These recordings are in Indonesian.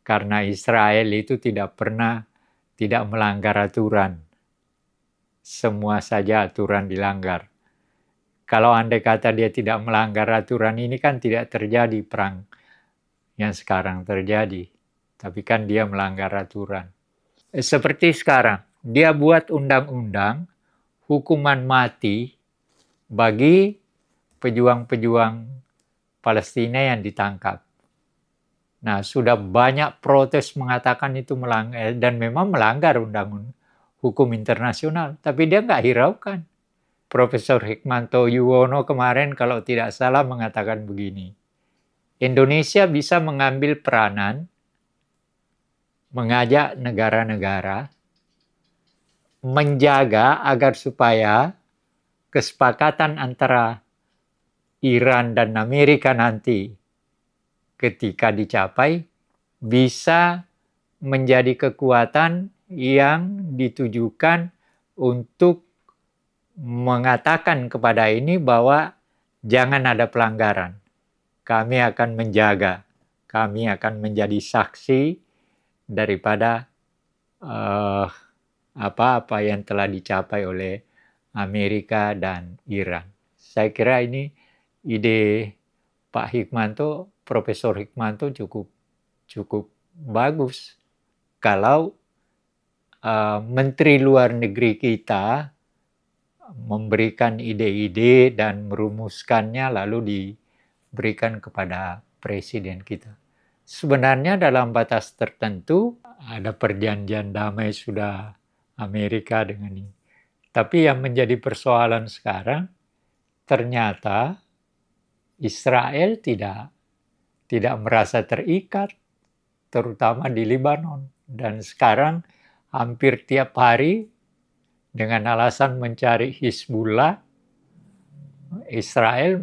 Karena Israel itu tidak pernah tidak melanggar aturan. Semua saja aturan dilanggar. Kalau andai kata dia tidak melanggar aturan, ini kan tidak terjadi perang yang sekarang terjadi. Tapi kan dia melanggar aturan. Seperti sekarang, dia buat undang-undang hukuman mati bagi pejuang-pejuang Palestina yang ditangkap. Nah, sudah banyak protes mengatakan itu melanggar, dan memang melanggar undang-undang hukum internasional. Tapi dia nggak hiraukan. Profesor Hikmanto Yuwono kemarin kalau tidak salah mengatakan begini, Indonesia bisa mengambil peranan mengajak negara-negara menjaga agar supaya kesepakatan antara Iran dan Amerika nanti ketika dicapai bisa menjadi kekuatan yang ditujukan untuk mengatakan kepada ini bahwa jangan ada pelanggaran. Kami akan menjaga, kami akan menjadi saksi daripada apa-apa yang telah dicapai oleh Amerika dan Iran. Saya kira ini ide Pak Hikmanto, Profesor Hikmanto cukup bagus. Kalau Menteri Luar Negeri kita memberikan ide-ide dan merumuskannya lalu diberikan kepada Presiden kita. Sebenarnya dalam batas tertentu ada perjanjian damai sudah Amerika dengan ini. Tapi yang menjadi persoalan sekarang ternyata Israel tidak merasa terikat, terutama di Lebanon. Dan sekarang hampir tiap hari dengan alasan mencari Hizbullah, Israel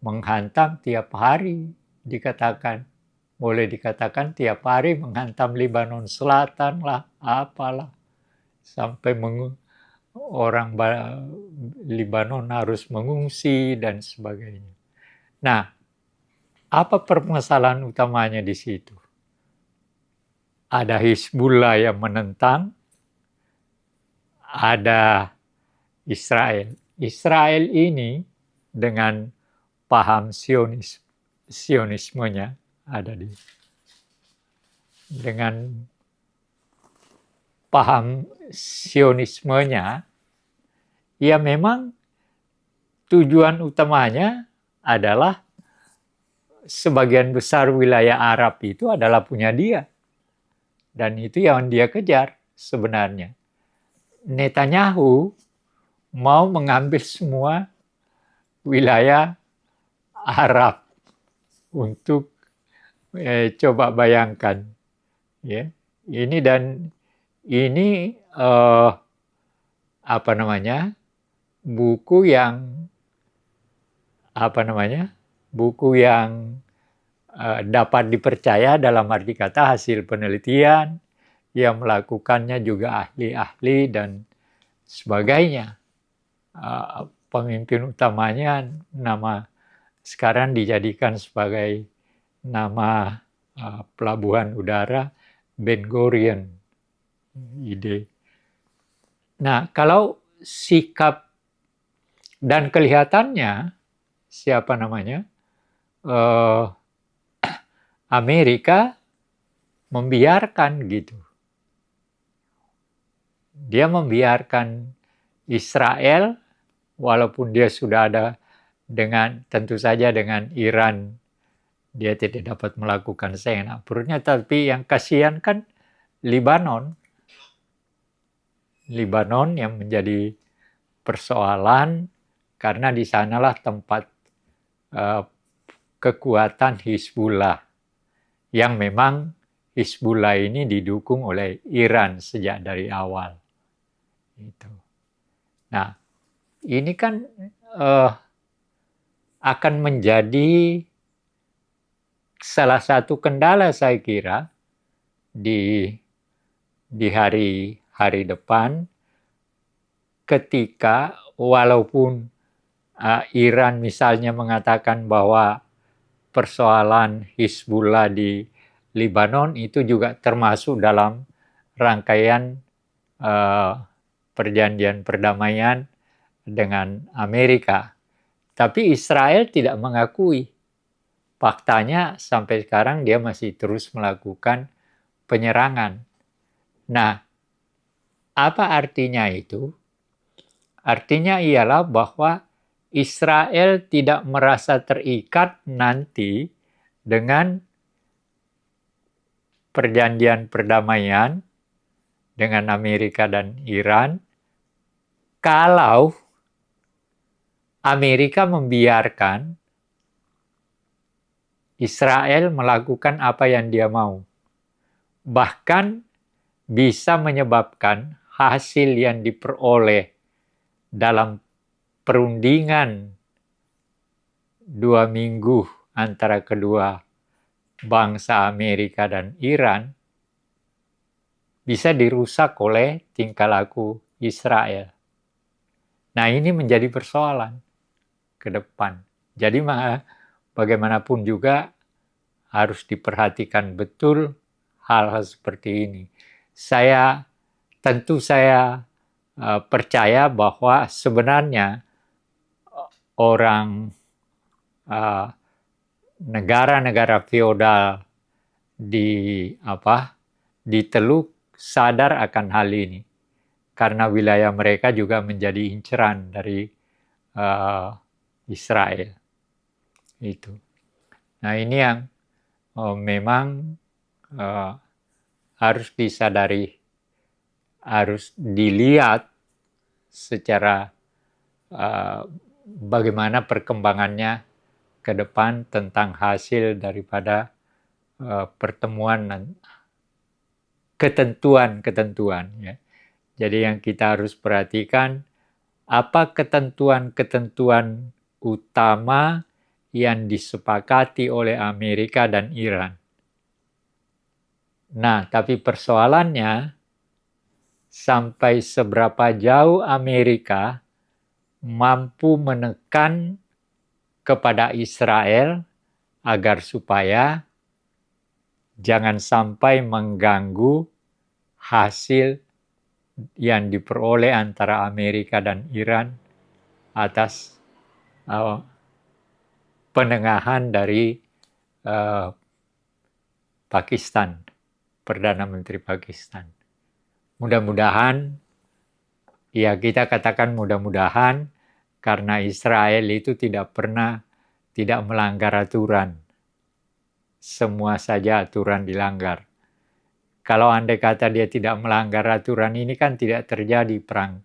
menghantam tiap hari, boleh dikatakan tiap hari menghantam Lebanon Selatan lah, apalah. Sampai orang Lebanon harus mengungsi dan sebagainya. Nah, apa permasalahan utamanya di situ? Ada Hizbullah yang menentang, ada Israel. Israel ini dengan paham Sionismenya dengan paham Sionismenya, ya memang tujuan utamanya adalah sebagian besar wilayah Arab itu adalah punya dia. Dan itu yang dia kejar sebenarnya. Netanyahu mau mengambil semua wilayah Arab untuk coba bayangkan, ya. Ini buku yang dapat dipercaya dalam arti kata hasil penelitian, yang melakukannya juga ahli-ahli dan sebagainya. Pemimpin utamanya sekarang dijadikan sebagai nama pelabuhan udara Ben Gurion. Ide. Nah, kalau sikap dan kelihatannya Amerika membiarkan gitu. Dia membiarkan Israel walaupun dia sudah ada tentu saja dengan Iran dia tidak dapat melakukan seenak perutnya, tapi yang kasihan kan Lebanon yang menjadi persoalan karena di sanalah tempat kekuatan Hizbullah yang memang Hizbullah ini didukung oleh Iran sejak dari awal. Itu. Nah, ini kan akan menjadi salah satu kendala saya kira di hari depan ketika walaupun Iran misalnya mengatakan bahwa persoalan Hizbullah di Lebanon itu juga termasuk dalam rangkaian perjanjian perdamaian dengan Amerika. Tapi Israel tidak mengakui. Faktanya sampai sekarang dia masih terus melakukan penyerangan. Nah, apa artinya itu? Artinya ialah bahwa Israel tidak merasa terikat nanti dengan perjanjian perdamaian dengan Amerika dan Iran kalau Amerika membiarkan Israel melakukan apa yang dia mau. Bahkan bisa menyebabkan hasil yang diperoleh dalam perundingan 2 minggu antara kedua bangsa Amerika dan Iran bisa dirusak oleh tingkah laku Israel. Nah, ini menjadi persoalan ke depan. Jadi bagaimanapun juga harus diperhatikan betul hal-hal seperti ini. Tentu saya percaya bahwa sebenarnya orang negara-negara feodal di Teluk sadar akan hal ini karena wilayah mereka juga menjadi inceran dari Israel itu. Nah, ini yang memang harus disadari, harus dilihat secara bagaimana perkembangannya ke depan tentang hasil daripada pertemuan dan ketentuan-ketentuan. Ya. Jadi yang kita harus perhatikan, apa ketentuan-ketentuan utama yang disepakati oleh Amerika dan Iran. Nah, tapi persoalannya, sampai seberapa jauh Amerika mampu menekan kepada Israel agar supaya jangan sampai mengganggu hasil yang diperoleh antara Amerika dan Iran atas penengahan dari Pakistan, Perdana Menteri Pakistan. Mudah-mudahan, ya kita katakan mudah-mudahan, karena Israel itu tidak melanggar aturan. Semua saja aturan dilanggar. Kalau andai kata dia tidak melanggar aturan, ini kan tidak terjadi perang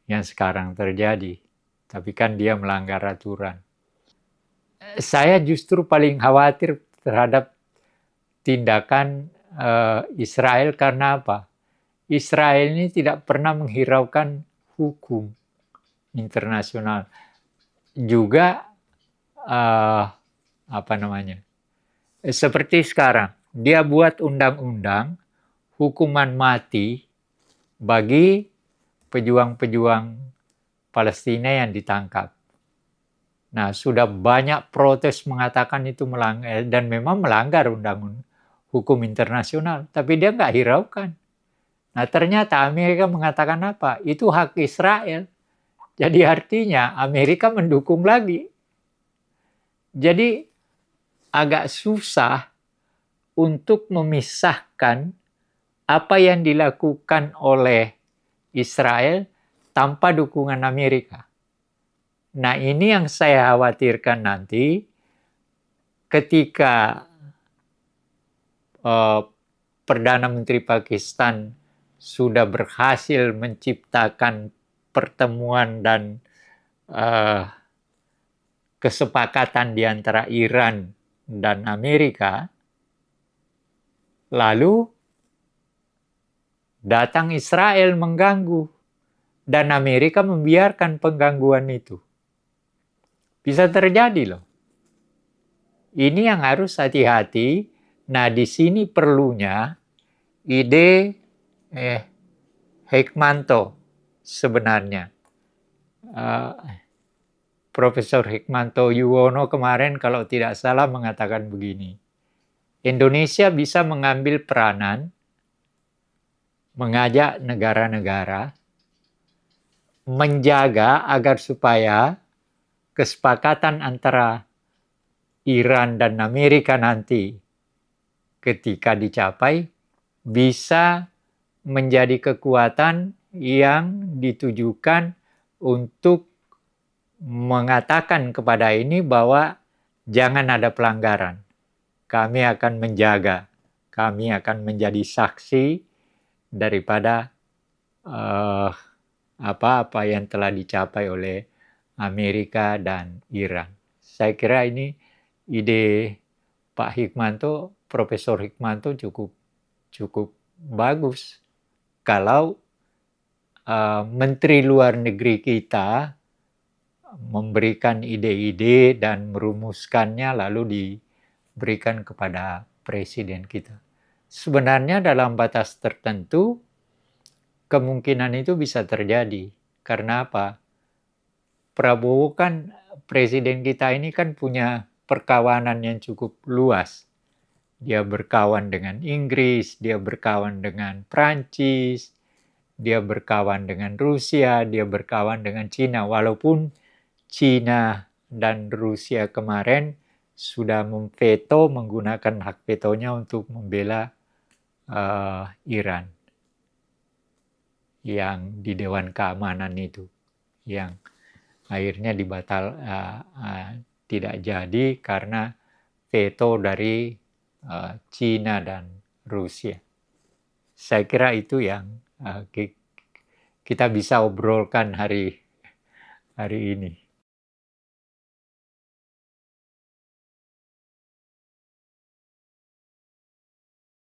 yang sekarang terjadi. Tapi kan dia melanggar aturan. Saya justru paling khawatir terhadap tindakan Israel karena apa? Israel ini tidak pernah menghiraukan hukum internasional. Juga seperti sekarang, dia buat undang-undang hukuman mati bagi pejuang-pejuang Palestina yang ditangkap. Nah, sudah banyak protes mengatakan itu melanggar, dan memang melanggar undang-undang hukum internasional, tapi dia nggak hiraukan. Nah, ternyata Amerika mengatakan apa? Itu hak Israel. Jadi artinya Amerika mendukung lagi. Jadi agak susah untuk memisahkan apa yang dilakukan oleh Israel tanpa dukungan Amerika. Nah, ini yang saya khawatirkan nanti ketika Perdana Menteri Pakistan sudah berhasil menciptakan pertemuan dan kesepakatan di antara Iran dan Amerika, lalu datang Israel mengganggu dan Amerika membiarkan penggangguan itu. Bisa terjadi loh. Ini yang harus hati-hati. Nah, di sini perlunya ide Hikmanto sebenarnya. Profesor Hikmanto Yuwono kemarin kalau tidak salah mengatakan begini. Indonesia bisa mengambil peranan mengajak negara-negara menjaga agar supaya kesepakatan antara Iran dan Amerika nanti ketika dicapai bisa menjadi kekuatan yang ditujukan untuk mengatakan kepada ini bahwa jangan ada pelanggaran. Kami akan menjaga, kami akan menjadi saksi daripada apa-apa yang telah dicapai oleh Amerika dan Iran. Saya kira ini ide Pak Hikmanto, Profesor Hikmanto cukup bagus. Kalau Menteri Luar Negeri kita memberikan ide-ide dan merumuskannya lalu diberikan kepada Presiden kita. Sebenarnya dalam batas tertentu kemungkinan itu bisa terjadi. Karena apa? Prabowo kan, Presiden kita ini kan punya perkawanan yang cukup luas. Dia berkawan dengan Inggris, dia berkawan dengan Prancis, dia berkawan dengan Rusia, dia berkawan dengan Cina. Walaupun Cina dan Rusia kemarin sudah memveto, menggunakan hak vetonya untuk membela Iran yang di Dewan Keamanan itu, yang akhirnya tidak jadi karena veto dari Cina dan Rusia. Saya kira itu yang kita bisa obrolkan hari ini.